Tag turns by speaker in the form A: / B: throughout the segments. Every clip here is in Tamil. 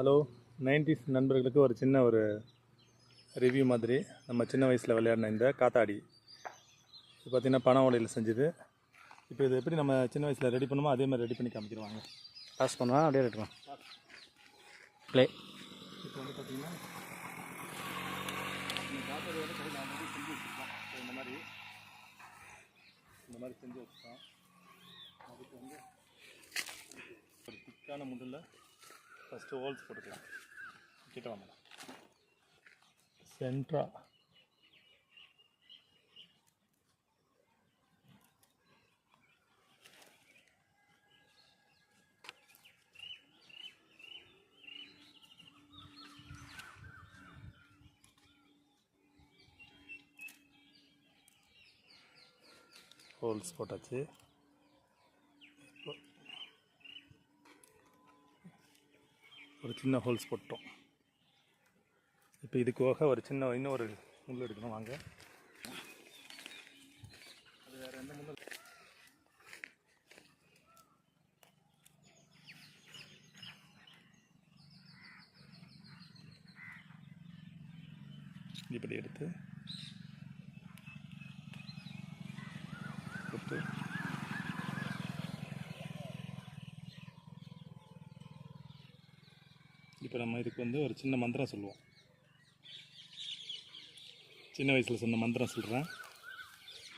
A: ஹலோ 90s நண்பர்களுக்கு ஒரு சின்ன ரிவ்யூ மாதிரி. நம்ம சின்ன வயசில் விளையாடின இந்த காத்தாடி இது பார்த்திங்கன்னா பனை ஓலையில் செஞ்சது. இப்போ இது எப்படி நம்ம சின்ன வயசில் ரெடி பண்ணுமோ அதே மாதிரி ரெடி பண்ணி காமிக்கிடுவாங்க.
B: பாஸ் பண்ணுவோம், அப்படியே எடுக்கலாம். ப்ளே.
A: இப்போ வந்து பார்த்திங்கன்னா இந்த காத்தாடி வந்து நான் வந்து செஞ்சு வச்சுருக்கோம். இந்த மாதிரி செஞ்சு வச்சுருக்கோம். அதுக்கு வந்து ஒரு திக்கான முட்டில் ஃபஸ்ட்டு ஹோல்ஸ் போட்டுக்கலாம். கிட்ட வாங்க சென்ட்ரா ஹோல்ஸ் போட்டாச்சு. ஒரு சின்ன ஹோல்ஸ் போட்டோம். இப்போ இதுக்காக ஒரு சின்ன இன்னொரு முள் எடுக்கணும். வாங்க, அது வேறு எந்த முள் இப்படி எடுத்து போட்டு இப்போ நம்ம இதுக்கு வந்து ஒரு சின்ன மந்திரம் சொல்லுவோம். சின்ன வயசில் சொன்ன மந்திரம் சொல்கிறேன்.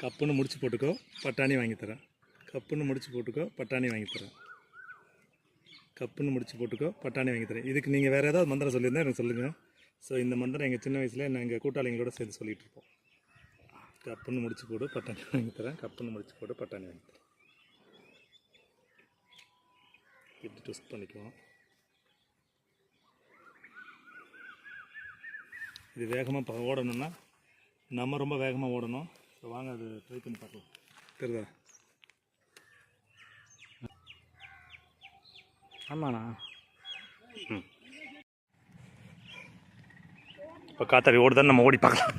A: கப்புன்னு முடிச்சு போட்டுக்கோ, பட்டாணி வாங்கித்தரேன். கப்புன்னு முடிச்சு போட்டுக்கோ, பட்டாணி வாங்கித்தரேன். கப்புன்னு முடிச்சு போட்டுக்கோ, பட்டாணி வாங்கித்தரேன். இதுக்கு நீங்கள் வேறு ஏதாவது மந்திரம் சொல்லியிருந்தால் எனக்கு சொல்லுங்கள். ஸோ இந்த மந்திரம் எங்கள் சின்ன வயசில் எங்கள் கூட்டாளிங்களோட சேர்ந்து சொல்லிகிட்டு இருப்போம். கப்புன்னு முடிச்சு போடு, பட்டாணி வாங்கித்தரேன். கப்புன்னு முடிச்சு போட்டு பட்டாணி வாங்கித்தரேன். இப்படி ட்விஸ்ட் பண்ணிக்குவோம். இது வேகமாக ஓடணும்னா நம்ம ரொம்ப வேகமாக ஓடணும். ஸோ வாங்க அது ட்ரை பண்ணி பார்க்கலாம். தெரியுதா?
B: ஆமாண்ணா.
A: இப்போ காத்தாடி ஓடுதான்னு நம்ம ஓடி பார்க்கலாம்.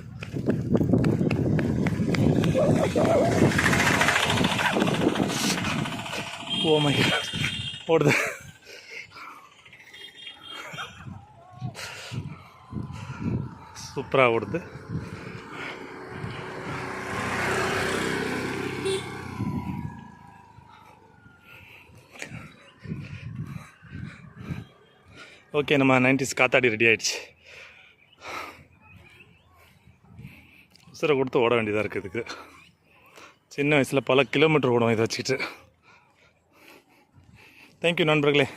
A: ஓ மை காட், ஓடுது. சூப்பராக ஓடுது. ஓகே, நம்ம 90s காத்தாடி ரெடி ஆகிடுச்சு. உசுரை கொடுத்து ஓட வேண்டியதாக இருக்குது. இதுக்கு சின்ன வயசில் பல கிலோமீட்டர் ஓடும் இதை வச்சுக்கிட்டு. தேங்க்யூ நண்பர்களே.